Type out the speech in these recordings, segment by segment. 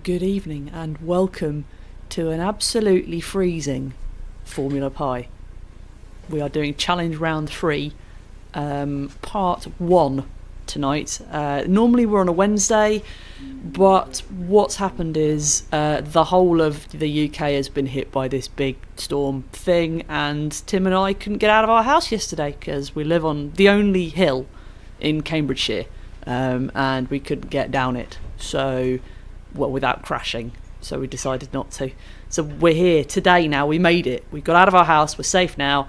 Good evening and welcome to an absolutely freezing Formula Pi. We are doing challenge round 3, part 1 tonight. Normally we're on a Wednesday, but what's happened is the whole of the UK has been hit by this big storm thing, and Tim and I couldn't get out of our house yesterday because we live on the only hill in Cambridgeshire, and we couldn't get down it. Without crashing, so we decided not to. So we're here today now. We made it. We got out of our house. We're safe now,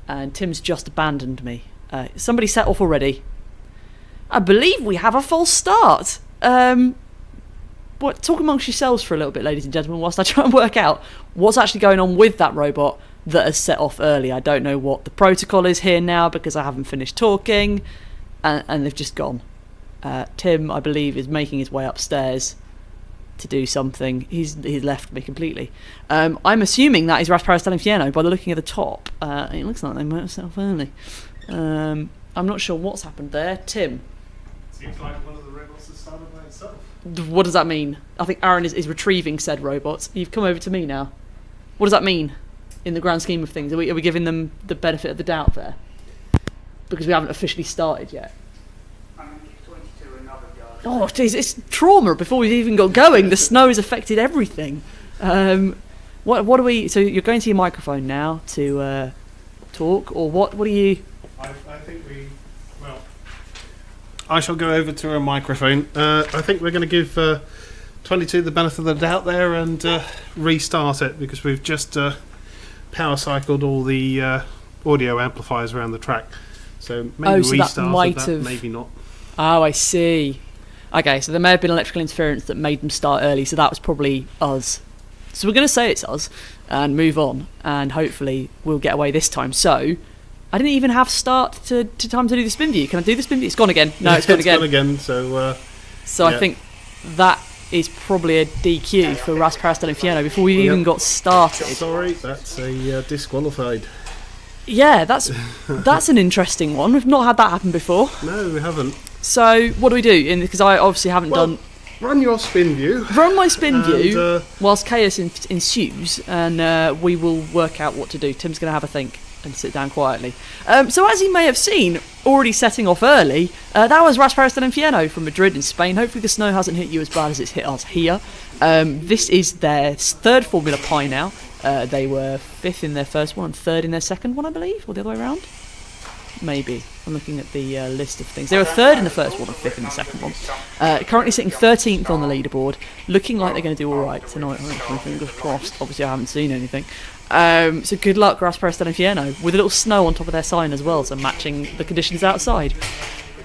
and Tim's just abandoned me. Somebody set off already. I believe we have a false start. Talk amongst yourselves for a little bit, ladies and gentlemen, whilst I try and work out what's actually going on with that robot that has set off early. I don't know what the protocol is here now because I haven't finished talking, and they've just gone. Tim, I believe, is making his way upstairs to do something. He's left me completely. I'm assuming that is Raspberry Inferno by the looking at the top. It looks like they might have set off early. I'm not sure what's happened there. Tim? Seems like one of the robots has started by itself. What does that mean? I think Aaron is retrieving said robots. You've come over to me now. What does that mean in the grand scheme of things? Are we giving them the benefit of the doubt there? Because we haven't officially started yet. Oh, jeez, it's trauma before we've even got going. The snow has affected everything. What are we... So you're going to your microphone now to talk, or what are you... I think I shall go over to a microphone. I think we're going to give 22 the benefit of the doubt there and restart it, because we've just power cycled all the audio amplifiers around the track. So maybe restart that, maybe not. Oh, I see. Okay, so there may have been electrical interference that made them start early, so that was probably us. So we're going to say it's us and move on, and hopefully we'll get away this time. So, I didn't even have start to time to do the spin view. Can I do the spin view? It's gone again. No, it's gone again. It's gone again, so... I think that is probably a DQ for Raspberry Inferno before we even got started. Sorry, that's a disqualified. Yeah, that's an interesting one. We've not had that happen before. No, we haven't. So, what do we do? Because I obviously haven't done... Run your spin view. Run my spin view whilst chaos ensues, and we will work out what to do. Tim's going to have a think and sit down quietly. So, as you may have seen, already setting off early, that was Raspberry Inferno from Madrid in Spain. Hopefully the snow hasn't hit you as bad as it's hit us here. This is their third Formula Pi now. They were 5th in their first one and 3rd in their second one, I believe, or the other way around. Maybe. I'm looking at the list of things. They were 3rd in the first one and 5th in the second one. Currently sitting 13th on the leaderboard. Looking like they're going to do alright tonight. Fingers crossed. Obviously I haven't seen anything. So good luck, Raspberry Inferno. With a little snow on top of their sign as well, so matching the conditions outside.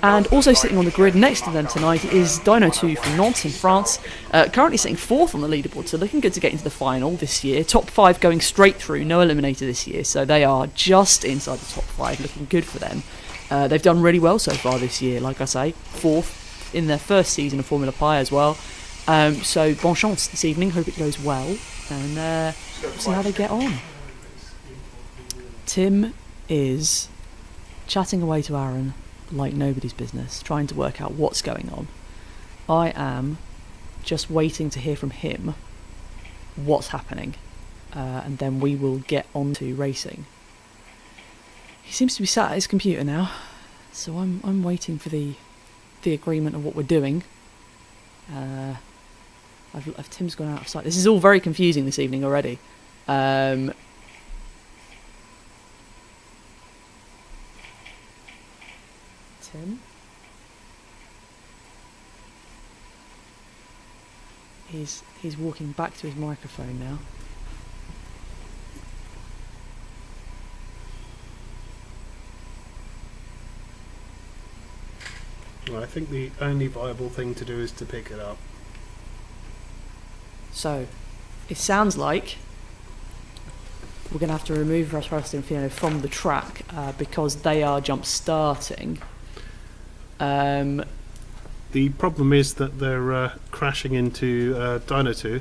And also sitting on the grid next to them tonight is Dino2 from Nantes in France. Currently sitting 4th on the leaderboard, so looking good to get into the final this year. Top 5 going straight through, no eliminator this year, so they are just inside the top 5, looking good for them. They've done really well so far this year, like I say, 4th in their first season of Formula Pi as well. So bon chance this evening, hope it goes well, and see how they get on. Tim is chatting away to Aaron like nobody's business, trying to work out what's going on. I am just waiting to hear from him what's happening, and then we will get on to racing. He seems to be sat at his computer now, so I'm waiting for the agreement of what we're doing. Tim's gone out of sight. This is all very confusing this evening already. Tim? He's walking back to his microphone now. Well, I think the only viable thing to do is to pick it up. So, it sounds like we're going to have to remove Raspberry Inferno from the track because they are jump starting. The problem is that they're crashing into Dino2,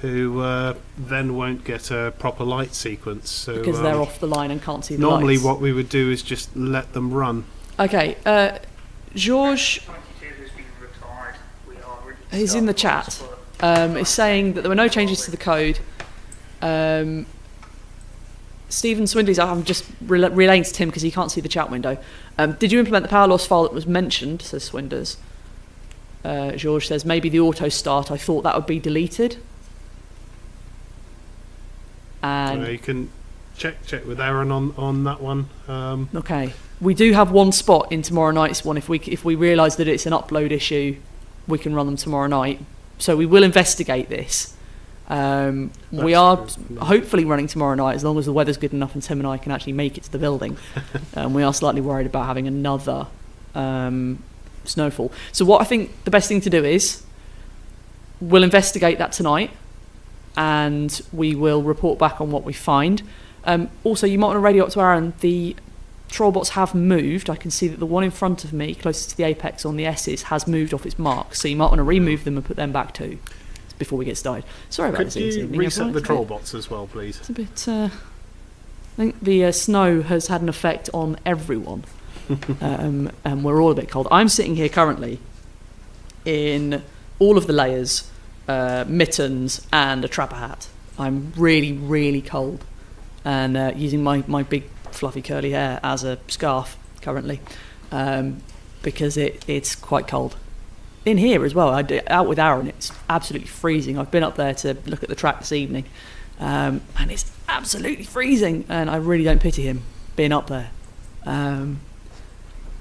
who then won't get a proper light sequence. So, because they're off the line and can't see the normally lights. What we would do is just let them run. Okay, Georges, he's in the chat. is saying that there were no changes to the code. Stephen Swindley's, I'm just relaying to Tim because he can't see the chat window. Did you implement the power loss file that was mentioned, says Swinders. George says, maybe the auto start, I thought that would be deleted. And you can check with Aaron on that one. Okay. We do have one spot in tomorrow night's one. If we realise that it's an upload issue, we can run them tomorrow night. So we will investigate this. We are hopefully running tomorrow night as long as the weather's good enough and Tim and I can actually make it to the building. We are slightly worried about having another snowfall. So what I think the best thing to do is we'll investigate that tonight and we will report back on what we find. Also, you might want to radio up to Aaron. The Trollbots have moved. I can see that the one in front of me, closest to the apex on the S's, has moved off its mark. So you might want to remove them and put them back too before we get started. Sorry about this. Could you evening, reset the everyone. Trollbots as well, please? It's a bit... I think the snow has had an effect on everyone. And we're all a bit cold. I'm sitting here currently in all of the layers, mittens and a trapper hat. I'm really, really cold. And using my big fluffy curly hair as a scarf currently, because it's quite cold. In here as well, out with Aaron, it's absolutely freezing. I've been up there to look at the track this evening, and it's absolutely freezing, and I really don't pity him being up there.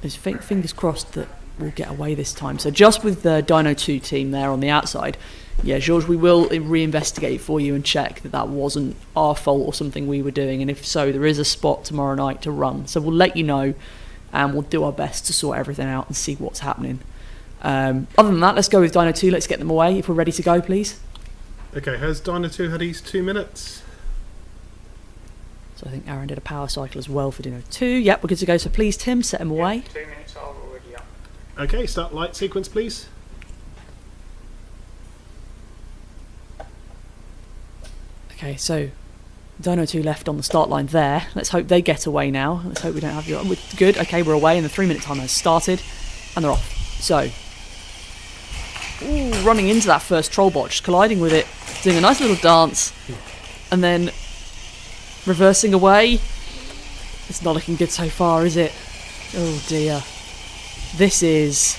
Fingers crossed that we'll get away this time. So just with the Dino 2 team there on the outside, yeah, George, we will reinvestigate for you and check that wasn't our fault or something we were doing, and if so, there is a spot tomorrow night to run. So we'll let you know, and we'll do our best to sort everything out and see what's happening. Other than that, let's go with Dino 2. Let's get them away if we're ready to go, please. Okay, has Dino 2 had his 2 minutes? So I think Aaron did a power cycle as well for Dino 2. Yep, we're good to go. So please, Tim, set him away. 2 minutes are already up. Okay, start light sequence, please. Okay, so Dino 2 left on the start line there. Let's hope they get away now. Let's hope we don't have you. Good, okay, we're away, and the 3-minute timer has started, and they're off. So, running into that first Trollbot, just colliding with it, doing a nice little dance, and then reversing away. It's not looking good so far, is it? Oh dear. This is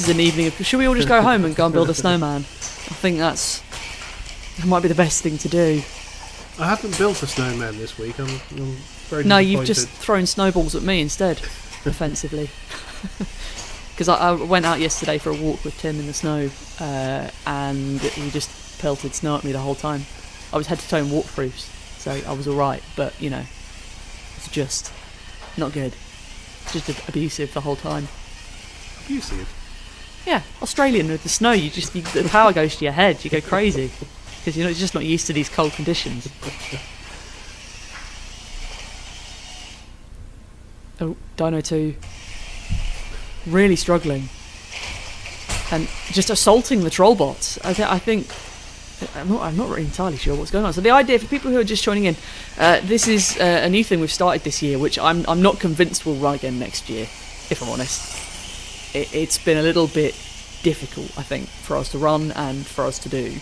an evening of... Should we all just go home and go and build a snowman? I think that might be the best thing to do. I haven't built a snowman this week. I'm very No, disappointed. you've just thrown snowballs at me instead, offensively. Because I went out yesterday for a walk with Tim in the snow, and he just pelted snow at me the whole time. I was head to toe in waterproofs, so I was alright, but you know, it's just not good. Just abusive the whole time. Abusive? Yeah, Australian with the snow, the power goes to your head, you go crazy. Because you're just not used to these cold conditions. Oh, Dino 2 really struggling. And just assaulting the Trollbots. I think... I'm not really entirely sure what's going on. So the idea, for people who are just joining in, this is a new thing we've started this year, which I'm not convinced will run again next year, if I'm honest. It's been a little bit difficult, I think, for us to run and for us to do.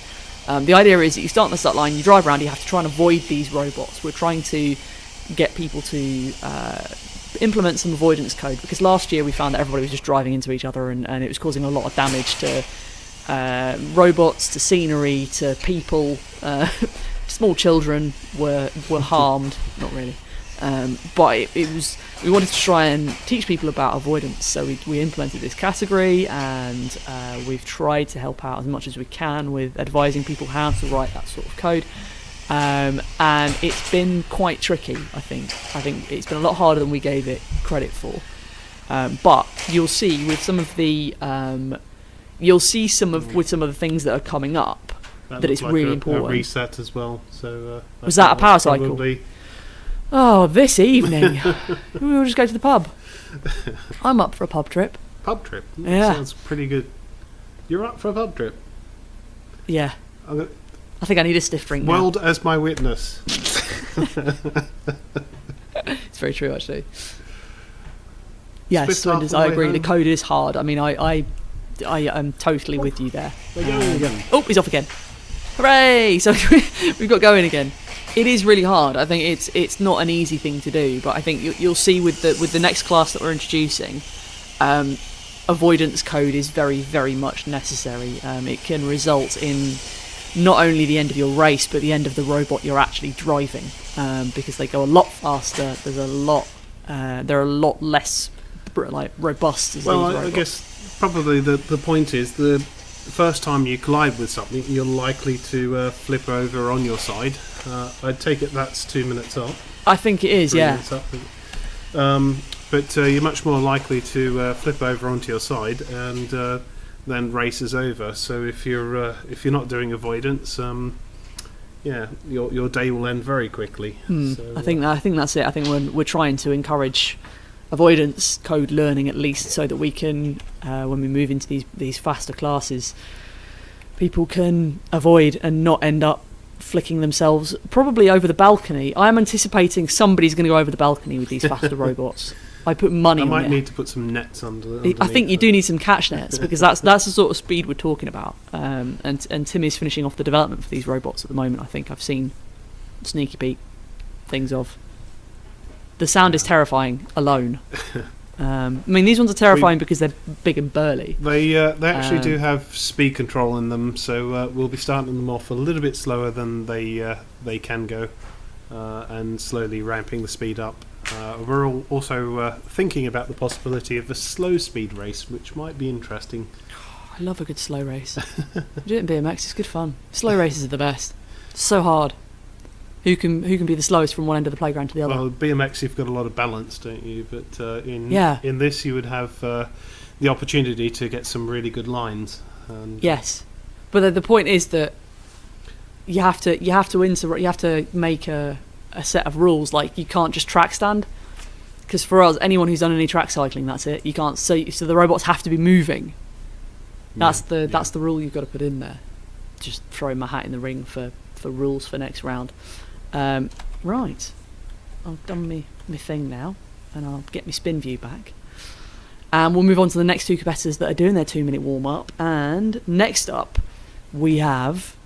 The idea is that you start on the start line, you drive around, you have to try and avoid these robots. We're trying to get people to implement some avoidance code, because last year we found that everybody was just driving into each other and it was causing a lot of damage to robots, to scenery, to people. Small children were harmed, not really. But it was, we wanted to try and teach people about avoidance, so we implemented this category, and we've tried to help out as much as we can with advising people how to write that sort of code. And it's been quite tricky, I think. I think it's been a lot harder than we gave it credit for. But you'll see with some of the with some of the things that are coming up that it's like really a important. A reset as well. So was that a power cycle? Probably... Oh, this evening we'll just go to the pub. I'm up for a pub trip. Pub trip? Yeah. Sounds pretty good. You're up for a pub trip? Yeah. I think I need a stiff drink now. World as my witness. It's very true, actually. Yes, Split Swinders, off I on the agree. way The home. code is hard. I mean, I I am totally with you there. We're going again. Oh, he's off again. Hooray! So we've got going again. It is really hard. I think it's not an easy thing to do, but I think you'll see with the next class that we're introducing, avoidance code is very, very much necessary. It can result in not only the end of your race, but the end of the robot you're actually driving, because they go a lot faster. They're a lot less robust as these robots. I guess probably the point is the first time you collide with something, you're likely to flip over on your side. I'd take it that's 2 minutes up. I think it is, 3 yeah. minutes up. But you're much more likely to flip over onto your side and then races over. So if you're not doing avoidance, your day will end very quickly. So, I think that's it. I think we're trying to encourage avoidance code learning at least, so that we can, when we move into these faster classes, people can avoid and not end up flicking themselves probably over the balcony. I am anticipating somebody's going to go over the balcony with these faster robots. I put money on it. I might need to put some nets underneath. I think you do need some catch nets, because that's the sort of speed we're talking about. And Tim is finishing off the development for these robots at the moment. I think I've seen sneaky peek things of. The sound is terrifying alone. I mean, these ones are terrifying because they're big and burly. They actually do have speed control in them, so we'll be starting them off a little bit slower than they can go, and slowly ramping the speed up. We're also thinking about the possibility of a slow speed race, which might be interesting. I love a good slow race. Do it in BMX, it's good fun. Slow races are the best. It's so hard. Who can be the slowest from one end of the playground to the other? Well, BMX you've got a lot of balance, don't you? But in this you would have the opportunity to get some really good lines. And yes, but the point is that you have to make a set of rules. Like, you can't just track stand, because for us, anyone who's done any track cycling, that's it. You can't. So the robots have to be moving. That's the rule you've got to put in there. Just throwing my hat in the ring for rules for next round. Right, I've done my thing now, and I'll get my spin view back, and we'll move on to the next two competitors that are doing their 2 minute warm up. And next up we have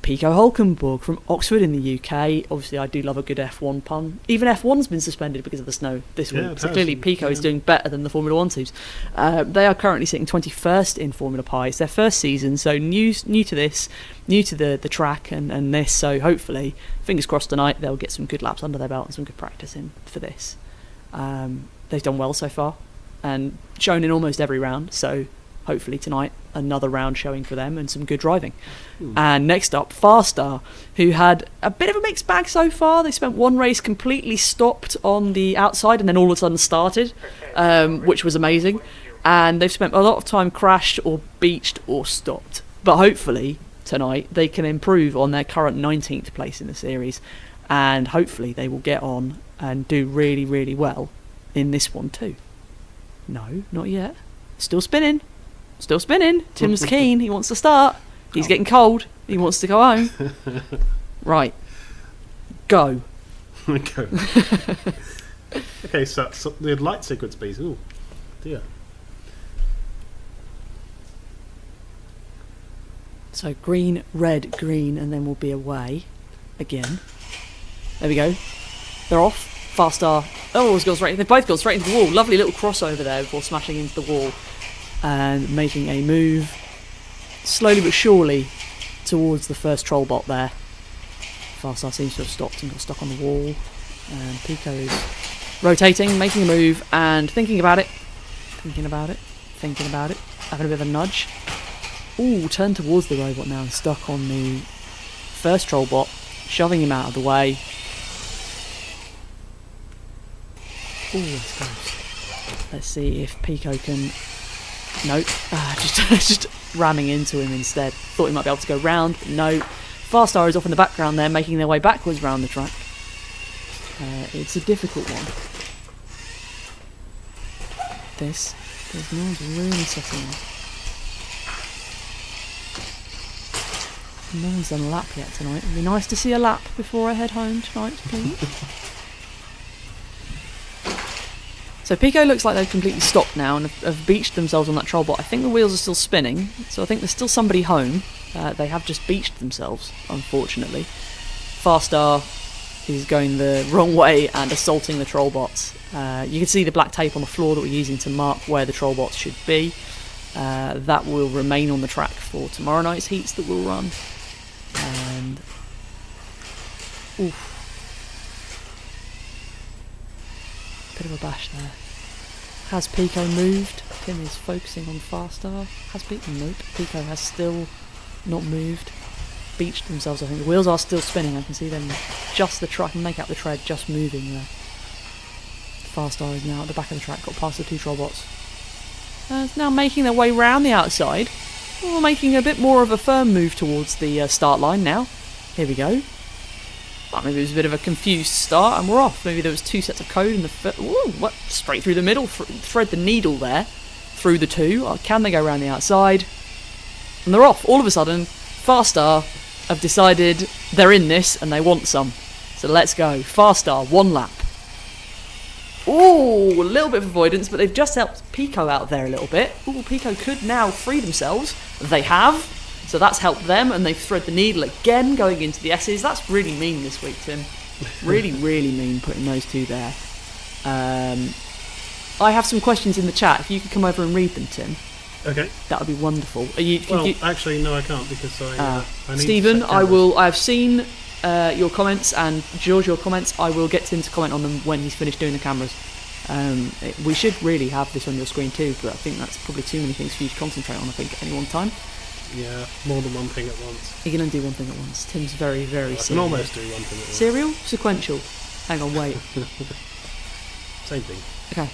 Pico Hulkenborg from Oxford in the UK. Obviously, I do love a good F1 pun. Even F1's been suspended because of the snow this week, so clearly Pico is doing better than the Formula 1 teams. They are currently sitting 21st in Formula Pi. It's their first season, so new to this, new to the track and this, so hopefully, fingers crossed tonight, they'll get some good laps under their belt and some good practice in for this. They've done well so far and shown in almost every round, so hopefully tonight another round showing for them and some good driving. And next up, Farstar, who had a bit of a mixed bag so far. They spent one race completely stopped on the outside and then all of a sudden started, which was amazing. And they've spent a lot of time crashed or beached or stopped. But hopefully tonight they can improve on their current 19th place in the series, and hopefully they will get on and do really, really well in this one too. No, not yet. Still spinning. Tim's keen. He wants to start. He's getting cold. He wants to go home. Right. Go. Go. Okay, so the light sequence, please. Oh, dear. So green, red, green, and then we'll be away again. There we go. They're off. Farstar. Oh, it's gone straight. They've both gone straight into the wall. Lovely little crossover there before smashing into the wall and making a move slowly but surely towards the first troll bot there. Farstar seems to have stopped and got stuck on the wall, and Pico is rotating, making a move and thinking about it, having a bit of a nudge. Ooh, turned towards the robot now and stuck on the first troll bot, shoving him out of the way. Ooh, that's close. Let's see if Pico can... Nope. Just ramming into him instead. Thought he might be able to go round. No. Farstar is off in the background there, making their way backwards round the track. It's a difficult one. There's no one's really settling. No one's done a lap yet tonight. It'd be nice to see a lap before I head home tonight, please. So Pico looks like they've completely stopped now and have beached themselves on that troll bot. I think the wheels are still spinning, so I think there's still somebody home. They have just beached themselves, unfortunately. Farstar is going the wrong way and assaulting the troll bots. You can see the black tape on the floor that we're using to mark where the troll bots should be. That will remain on the track for tomorrow night's heats that we'll run. And oof. Bit of a bash there. Has Pico moved? Tim is focusing on Farstar. Has Pico? Nope. Pico has still not moved. Beached themselves, I think. The wheels are still spinning. I can see them just the track and make out the tread just moving there. Farstar is now at the back of the track, got past the two troll bots. It's now making their way round the outside. Well, making a bit more of a firm move towards the start line now. Here we go. Well, maybe it was a bit of a confused start and we're off. Maybe there was two sets of code in the... Ooh, what? Straight through the middle. Thread the needle there. Through the two. Can they go around the outside? And they're off. All of a sudden, Farstar have decided they're in this and they want some. So let's go. Farstar, one lap. Ooh, a little bit of avoidance, but they've just helped Pico out there a little bit. Ooh, Pico could now free themselves. They have. So that's helped them, and they've thread the needle again going into the S's. That's really mean this week, Tim. Really, really mean putting those two there. I have some questions in the chat. If you could come over and read them, Tim. Okay. That would be wonderful. Actually, no, I can't because I need Stephen, to set cameras. I have seen your comments, and George, your comments. I will get Tim to comment on them when he's finished doing the cameras. We should really have this on your screen too, but I think that's probably too many things for you to concentrate on, I think, at any one time. Yeah, more than one thing at once. You can only do one thing at once. Tim's very, very I can serious. almost do one thing at once. Serial? Sequential? Hang on, wait. Same thing. Okay.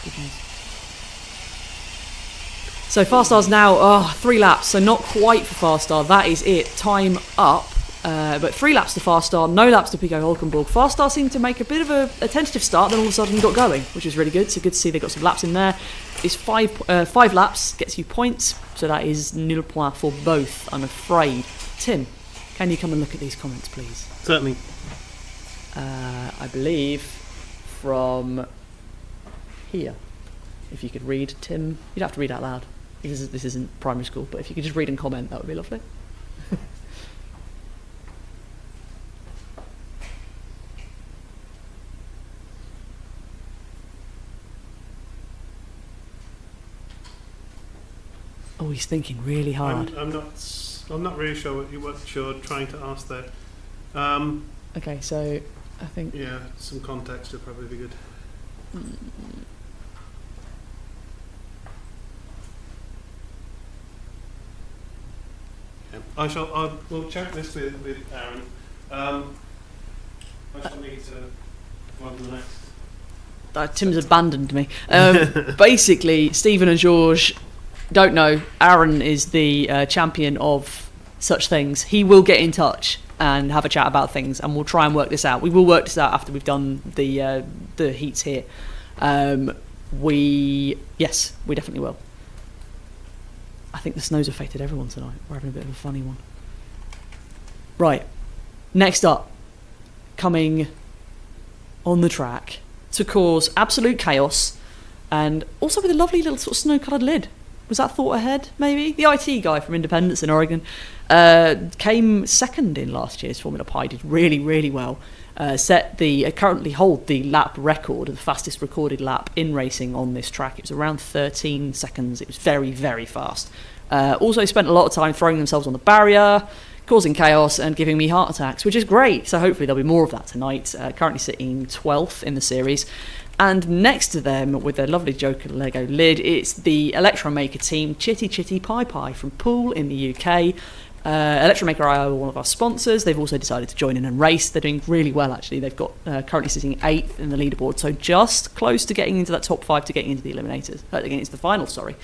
Good news. So Farstar's now 3 laps, so not quite for Farstar. That is it. Time up. But 3 laps to Farstar, no laps to Pico Hulkenborg. Farstar seemed to make a bit of a tentative start, then all of a sudden got going, which is really good. So good to see they got some laps in there. It's 5 laps, gets you points, so that is nil point for both, I'm afraid. Tim, can you come and look at these comments, please? Certainly. I believe from here. If you could read, Tim, you'd have to read out loud. This isn't primary school, but if you could just read and comment, that would be lovely. Oh, he's thinking really hard. I'm not really sure what you're trying to ask there. Okay, so I think... Yeah, some context would probably be good. Yeah. We'll check this with Aaron. I shall need to run to the next. Tim's abandoned me. Basically, Stephen and George don't know. Aaron is the champion of such things. He will get in touch and have a chat about things, and we'll try and work this out. We will work this out after we've done the heats here. We definitely will. I think the snow's affected everyone tonight. We're having a bit of a funny one. Right, next up, coming on the track to cause absolute chaos, and also with a lovely little sort of snow-coloured lid. Was that thought ahead, maybe? The IT guy from Independence in Oregon came second in last year's Formula Pi, did really, really well. Currently hold the lap record, the fastest recorded lap in racing on this track. It was around 13 seconds. It was very, very fast. Also spent a lot of time throwing themselves on the barrier, causing chaos and giving me heart attacks, which is great. So hopefully there'll be more of that tonight. Currently sitting 12th in the series. And next to them, with their lovely Joker Lego lid, it's the Electromaker team, Chitty Chitty Pie Pie from Poole in the UK. Electromaker are one of our sponsors. They've also decided to join in and race. They're doing really well, actually. They've got currently sitting 8th in the leaderboard, so just close to getting into that top 5 to getting into the eliminators, getting into the final, sorry.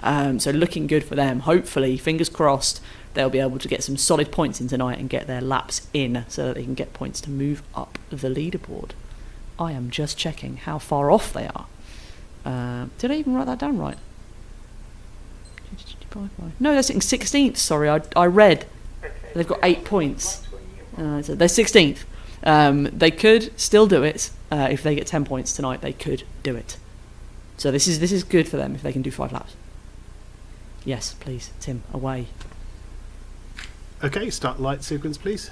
So looking good for them. Hopefully, fingers crossed, they'll be able to get some solid points in tonight and get their laps in so that they can get points to move up the leaderboard. I am just checking how far off they are. Did I even write that down right? No, they're sitting 16th. Sorry, I read. They've got 8 points. So they're 16th. They could still do it. If they get 10 points tonight, they could do it. So this is good for them if they can do 5 laps. Yes, please, Tim, away. Okay, start light sequence, please.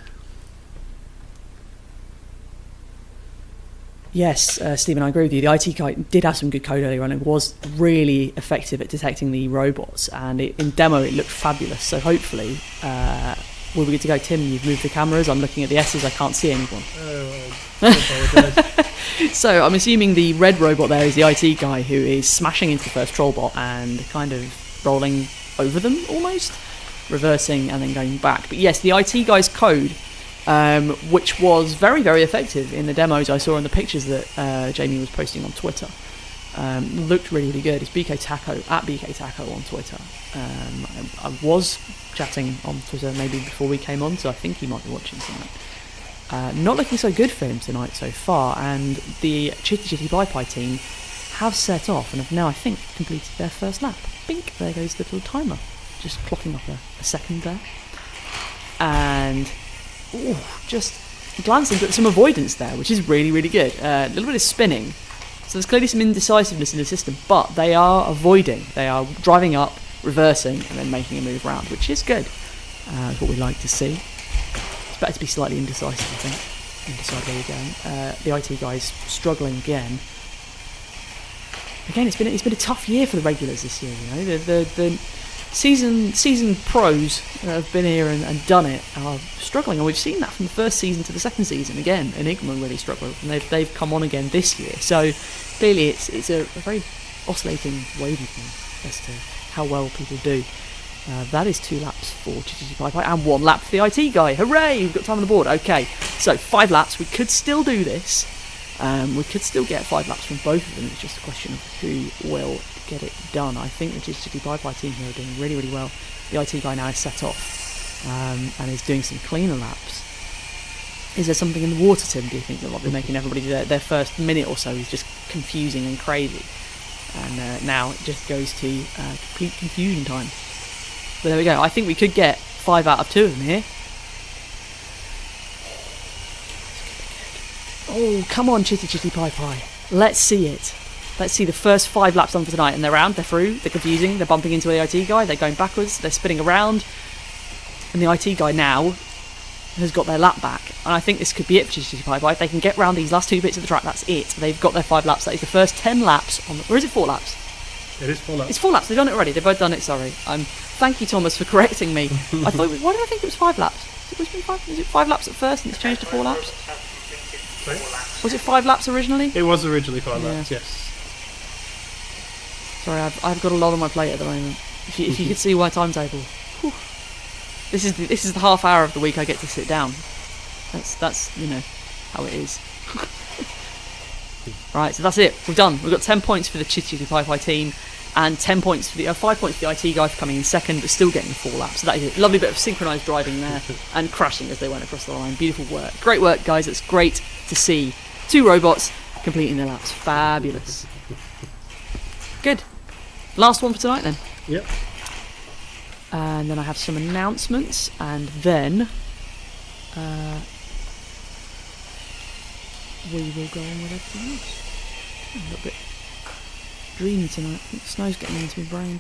Yes, Stephen, I agree with you. The IT guy did have some good code earlier on. It was really effective at detecting the robots, and in demo it looked fabulous. So hopefully we'll be good to go. Tim, you've moved the cameras. I'm looking at the S's. I can't see anyone. So I'm assuming the red robot there is the IT guy who is smashing into the first troll bot and kind of rolling over them almost, reversing and then going back. But yes, the IT guy's code, which was very, very effective in the demos I saw in the pictures that Jamie was posting on Twitter. Looked really, really good. It's BK Taco, at BK Taco on Twitter. I was chatting on Twitter maybe before we came on, so I think he might be watching something. Not looking so good for him tonight so far, and the Chitty Chitty Pie Pie team have set off and have now, I think, completed their first lap. Bink, there goes the little timer, just clocking up a second there. And just glancing at some avoidance there, which is really, really good. A little bit of spinning, so there's clearly some indecisiveness in the system, but they are avoiding. They are driving up, reversing, and then making a move round, which is good. That's what we like to see. It's better to be slightly indecisive, I think, and decide where you're going. The IT guy's struggling again. Again, it's been a tough year for the regulars this year. You know, the season pros that have been here and done it are struggling, and we've seen that from the first season to the second season. Again, Enigma really struggled, and they've come on again this year. So clearly, it's a very oscillating, wavy thing as to how well people do. That is 2 laps for Chitty Pie Pie and 1 lap for the IT guy. Hooray! We've got time on the board. Okay, so 5 laps. We could still do this. We could still get 5 laps from both of them. It's just a question of who will get it done. I think the Chitty Pie Pie team here are doing really, really well. The IT guy now is set off and is doing some cleaner laps. Is there something in the water, Tim, do you think, that might be making everybody their first minute or so is just confusing and crazy? And now it just goes to complete confusion time. But there we go. I think we could get 5 out of 2 of them here. Oh, come on, Chitty Chitty Pie Pie. Let's see it. Let's see the first 5 laps done for tonight. And they're round, they're through, they're confusing, they're bumping into the IT guy, they're going backwards, they're spinning around. And the IT guy now has got their lap back. And I think this could be it for Chitty Chitty Pie Pie. If they can get round these last 2 bits of the track, that's it. They've got their 5 laps. That is the first 10 laps on the... Or is it 4 laps? It is 4 laps. It's 4 laps. They've done it already. They've both done it, sorry. Thank you, Thomas, for correcting me. Why did I think it was 5 laps? Is it 5 laps at first and it's changed to 4 laps? Sorry? Was it 5 laps originally? It was originally 5 laps, yes. Sorry, I've got a lot on my plate at the moment. If you could see my timetable. Whew. This is the half hour of the week I get to sit down. That's you know how it is. Right, so that's it. We're done. We've got 10 points for the Chitty Chitty Pie Pie team, and 5 points for the IT guy for coming in second, but still getting the 4 laps. So that is it. Lovely bit of synchronised driving there, and crashing as they went across the line. Beautiful work. Great work, guys. It's great to see 2 robots completing their laps. Fabulous. Good. Last one for tonight then. Yep. And then I have some announcements, and then we will go on with everything else. A little bit dreamy tonight. I think the snow's getting into my brain.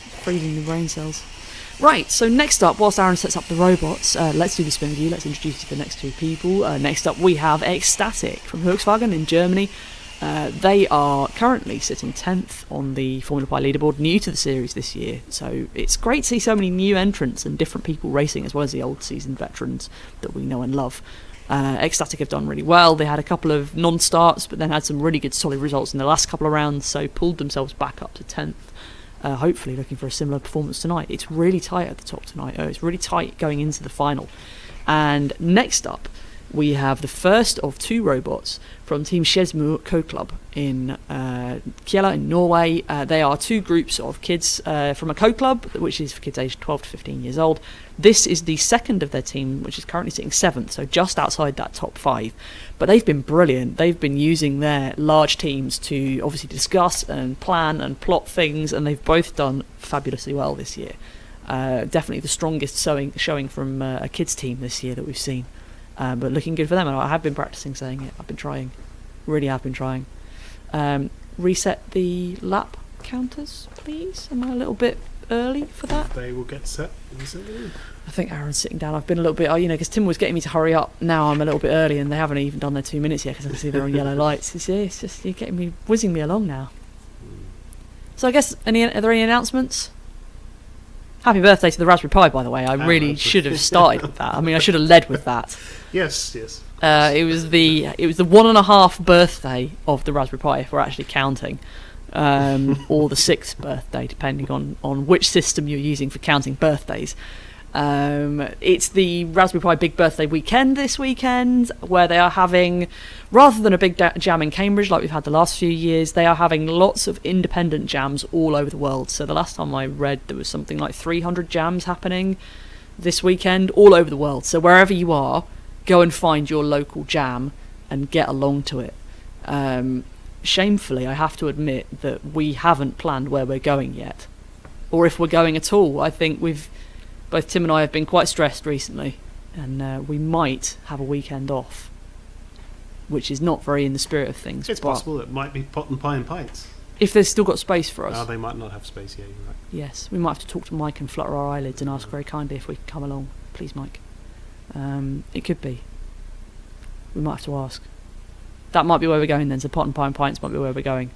It's freezing the brain cells. Right, so next up, whilst Aaron sets up the robots, let's do the spin review. Let's introduce you to the next 2 people. Next up, we have Ecstatic from Volkswagen in Germany. They are currently sitting 10th on the Formula Pi leaderboard, new to the series this year. So it's great to see so many new entrants and different people racing, as well as the old seasoned veterans that we know and love. Ecstatic have done really well. They had a couple of non-starts, but then had some really good solid results in the last couple of rounds, so pulled themselves back up to 10th. Hopefully looking for a similar performance tonight. It's really tight at the top tonight. It's really tight going into the final. And next up, we have the first of 2 robots from Team Skedsmo Co-Club in Kjella in Norway. They are 2 groups of kids from a co-club, which is for kids aged 12 to 15 years old. This is the second of their team, which is currently sitting 7th, so just outside that top 5. But they've been brilliant. They've been using their large teams to obviously discuss and plan and plot things, and they've both done fabulously well this year. Definitely the strongest showing from a kids team this year that we've seen. But looking good for them, and I have been practicing saying it. I've been trying, really have been trying. reset the lap counters, please? Am I a little bit early for that? They will get set in a second. I think Aaron's sitting down. I've been a little bit, because Tim was getting me to hurry up. Now I'm a little bit early, and they haven't even done their 2 minutes yet because I can see they're on yellow lights. You see, it's just you're getting me, whizzing me along now. So I guess, are there any announcements? Happy birthday to the Raspberry Pi, by the way. I really should have started with that. I mean, I should have led with that. Yes. It was the 1.5 birthday of the Raspberry Pi, if we're actually counting, or the 6th birthday, depending on which system you're using for counting birthdays. It's the Raspberry Pi Big Birthday Weekend this weekend, where they are having, rather than a big jam in Cambridge like we've had the last few years, they are having lots of independent jams all over the world. So the last time I read, there was something like 300 jams happening this weekend all over the world. So wherever you are, go and find your local jam and get along to it. Shamefully, I have to admit that we haven't planned where we're going yet, or if we're going at all. I think both Tim and I have been quite stressed recently, and we might have a weekend off, which is not very in the spirit of things. It's possible it might be pot and pie and pints. If there's still got space for us. Oh, they might not have space yet, you're right. Yes, we might have to talk to Mike and flutter our eyelids and ask very kindly if we can come along. Please, Mike. It could be. We might have to ask. That might be where we're going then, so pot and pie and pints might be where we're going,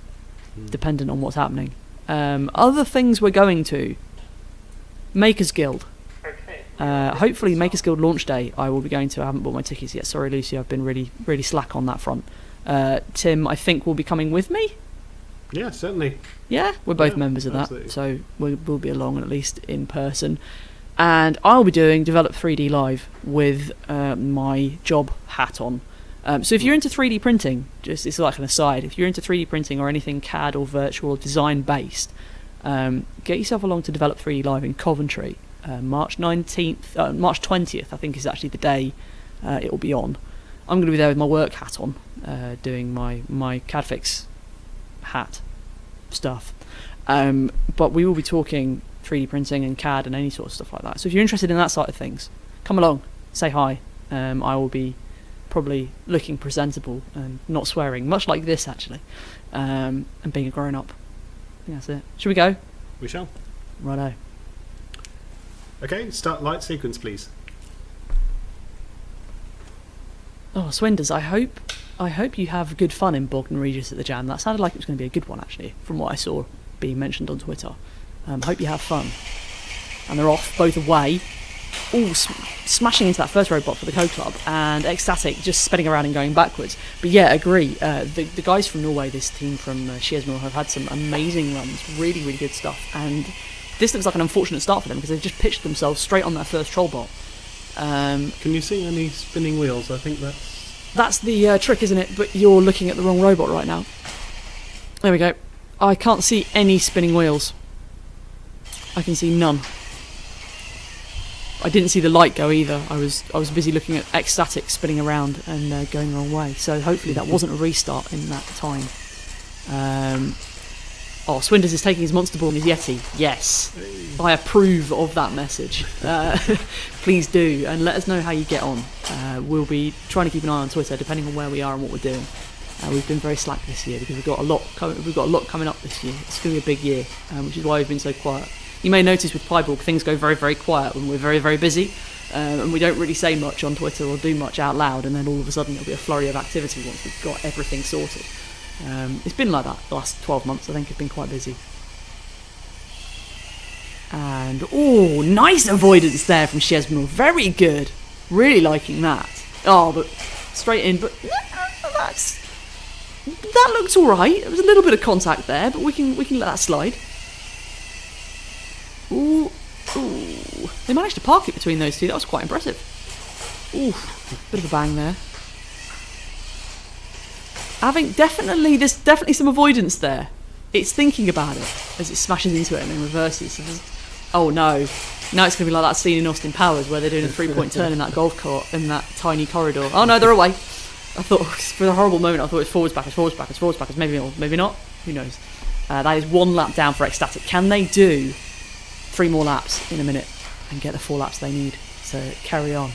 dependent on what's happening. Other things we're going to, Makers Guild. Hopefully Makers Guild launch day I will be going to. I haven't bought my tickets yet, sorry Lucy, I've been really slack on that front. Tim, I think, will be coming with me. Yeah, certainly. Yeah, we're both members of that, absolutely. so we'll be along at least in person. And I'll be doing Develop 3D Live with my job hat on. So if you're into 3D printing, just it's like an aside, if you're into 3D printing or anything CAD or virtual design based, get yourself along to Develop 3D Live in Coventry. March 20th, I think, is actually the day it will be on. I'm going to be there with my work hat on, doing my CADFix hat stuff. But we will be talking 3D printing and CAD and any sort of stuff like that. So if you're interested in that side of things, come along, say hi. I will be probably looking presentable and not swearing, much like this actually, and being a grown-up. I think that's it. Should we go? We shall. Righto. Okay, start light sequence, please. Oh, Swinders, I hope you have good fun in Bogdan Regis at the Jam. That sounded like it was going to be a good one, actually, from what I saw being mentioned on Twitter. Hope you have fun. And they're off, both away, all smashing into that first robot for the Code Club, and Ecstatic just spinning around and going backwards. But yeah, agree. The guys from Norway, this team from Shearsmill, have had some amazing runs, really, really good stuff. And this looks like an unfortunate start for them because they've just pitched themselves straight on that first Trollbot. Can you see any spinning wheels? I think that's the trick, isn't it? But you're looking at the wrong robot right now. There we go. I can't see any spinning wheels. I can see none. I didn't see the light go either. I was busy looking at Ecstatic spinning around and going the wrong way. So hopefully that wasn't a restart in that time. Swinders is taking his Monster Ball and his Yeti. Yes. I approve of that message. Please do, and let us know how you get on. We'll be trying to keep an eye on Twitter, depending on where we are and what we're doing. We've been very slack this year because we've got a lot coming up this year. It's going to be a big year, which is why we've been so quiet. You may notice with Piebald things go very, very quiet when we're very, very busy, and we don't really say much on Twitter or do much out loud, and then all of a sudden there'll be a flurry of activity once we've got everything sorted. It's been like that the last 12 months. I think it's been quite busy. And nice avoidance there from Shearsmill. Very good. Really liking that. But straight in. But that looks all right. There was a little bit of contact there, but we can let that slide. Ooh. They managed to park it between those two. That was quite impressive. Bit of a bang there. There's definitely some avoidance there. It's thinking about it as it smashes into it and then reverses. Oh no. Now it's going to be like that scene in Austin Powers where they're doing a 3-point turn in that golf cart in that tiny corridor. Oh no, they're away. I thought, for a horrible moment, I thought it's forwards, backwards, maybe not. Who knows? That is 1 lap down for Ecstatic. Can they do 3 more laps in a minute and get the 4 laps they need to carry on?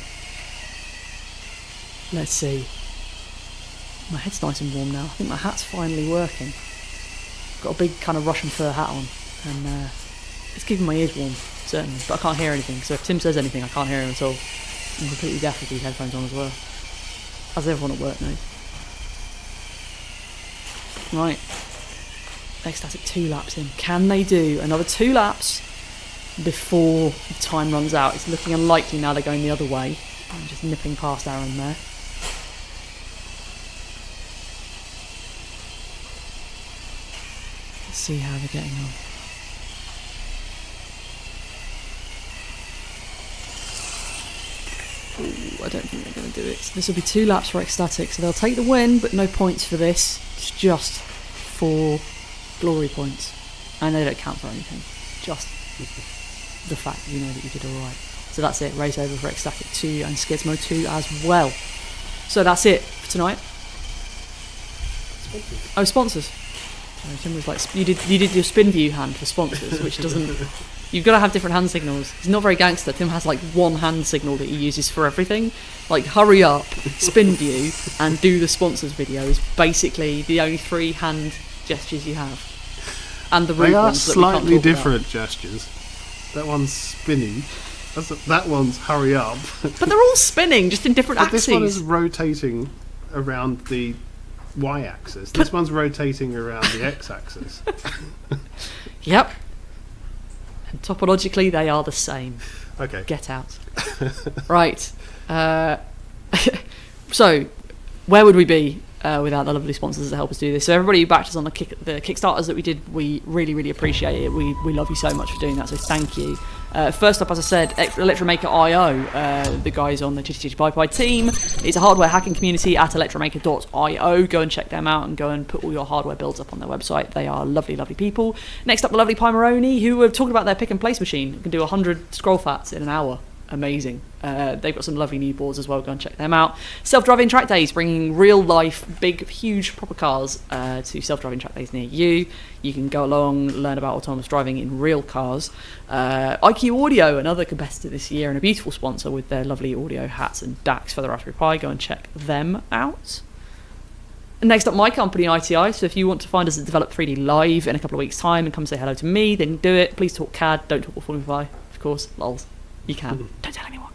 Let's see. My head's nice and warm now. I think my hat's finally working. Got a big kind of Russian fur hat on, and it's keeping my ears warm, certainly. But I can't hear anything, so if Tim says anything, I can't hear him at all. I'm completely deaf with these headphones on as well, as everyone at work knows. Right, Ecstatic 2 laps in. Can they do another 2 laps before the time runs out? It's looking unlikely now. They're going the other way. I'm just nipping past Aaron there. Let's see how they're getting on. Ooh, I don't think they're going to do it. So this will be 2 laps for Ecstatic, so they'll take the win, but no points for this. It's just for glory points, and they don't count for anything. Just the fact that you know that you did all right. So that's it. Race over for Ecstatic 2 and Skidsmo 2 as well. So that's it for tonight. Oh, sponsors. Sorry, Tim was like, you did your spin view hand for sponsors, which doesn't. You've got to have different hand signals. He's not very gangster. Tim has like one hand signal that he uses for everything. Like hurry up, spin view, and do the sponsors video is basically the only 3 hand gestures you have. And the root They are ones that we can't slightly talk different gestures. That one's spinning. That one's hurry up. But they're all spinning, just in different But axes. this one is rotating around the y-axis. This one's rotating around the x-axis. Yep. And topologically, they are the same. Okay. Get out. Right. So, where would we be without the lovely sponsors that help us do this? So everybody who backed us on the Kickstarters that we did, we really, really appreciate it. We love you so much for doing that, so thank you. First up, as I said, Electromaker.io, the guys on the Chitty Chitty Pie team. It's a hardware hacking community at electromaker.io. Go and check them out and go and put all your hardware builds up on their website. They are lovely, lovely people. Next up, the lovely Pie Maroni, who were talking about their pick and place machine. It can do 100 scroll fats in an hour. Amazing. They've got some lovely new boards as well. Go and check them out. Self-driving track days, bringing real life, big, huge proper cars to self-driving track days near you. You can go along, learn about autonomous driving in real cars. IQ Audio, another competitor this year and a beautiful sponsor with their lovely audio hats and DACs for the Raspberry Pi. Go and check them out. Next up, my company, ITI. So if you want to find us at Develop 3D Live in a couple of weeks' time and come say hello to me, then do it. Please talk CAD, don't talk Formula Pi, of course. Lols. You can. Don't tell anyone.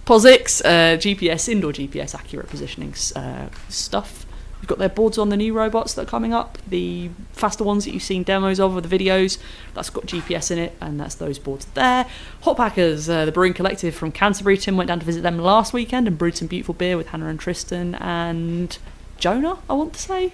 POSIX, GPS, indoor GPS accurate positioning stuff. We've got their boards on the new robots that are coming up. The faster ones that you've seen demos of with the videos. That's got GPS in it, and that's those boards there. Hot Packers, the brewing collective from Canterbury. Tim went down to visit them last weekend and brewed some beautiful beer with Hannah and Tristan and Jonah, I want to say.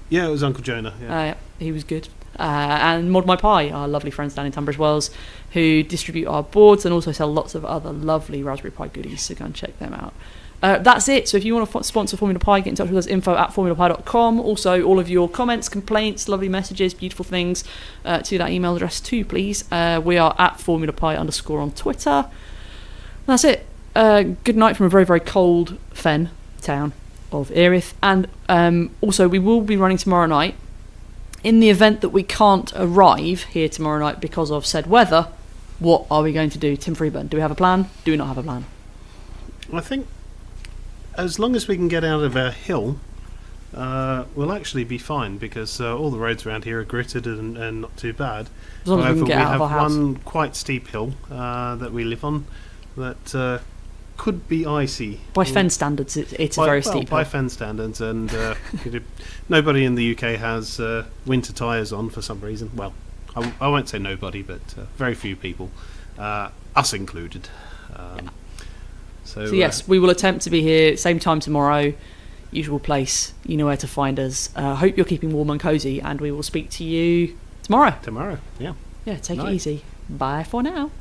Yeah, it was Uncle Jonah. Yeah. He was good. And Mod My Pi, our lovely friends down in Tunbridge Wells, who distribute our boards and also sell lots of other lovely Raspberry Pi goodies, so go and check them out. That's it. So if you want to sponsor Formula Pi, get in touch with us, info@formulapi.com. Also, all of your comments, complaints, lovely messages, beautiful things to that email address too, please. We are at @formulapi_ on Twitter. That's it. Good night from a very, very cold fen town of Erith. And also, we will be running tomorrow night. In the event that we can't arrive here tomorrow night because of said weather, what are we going to do? Tim Freeburn, do we have a plan? Do we not have a plan? I think as long as we can get out of our hill, we'll actually be fine because all the roads around here are gritted and not too bad. As long as we can get out of our have house. one quite steep hill that we live on that could be icy. By fen standards, it's a very steep by hill. fen standards, and nobody in the UK has winter tyres on for some reason. Well, I won't say nobody, but very few people, us included. So yes, we will attempt to be here same time tomorrow, usual place. You know where to find us. Hope you're keeping warm and cozy, and we will speak to you tomorrow. Tomorrow, yeah. Yeah, take Night. it easy. Bye for now.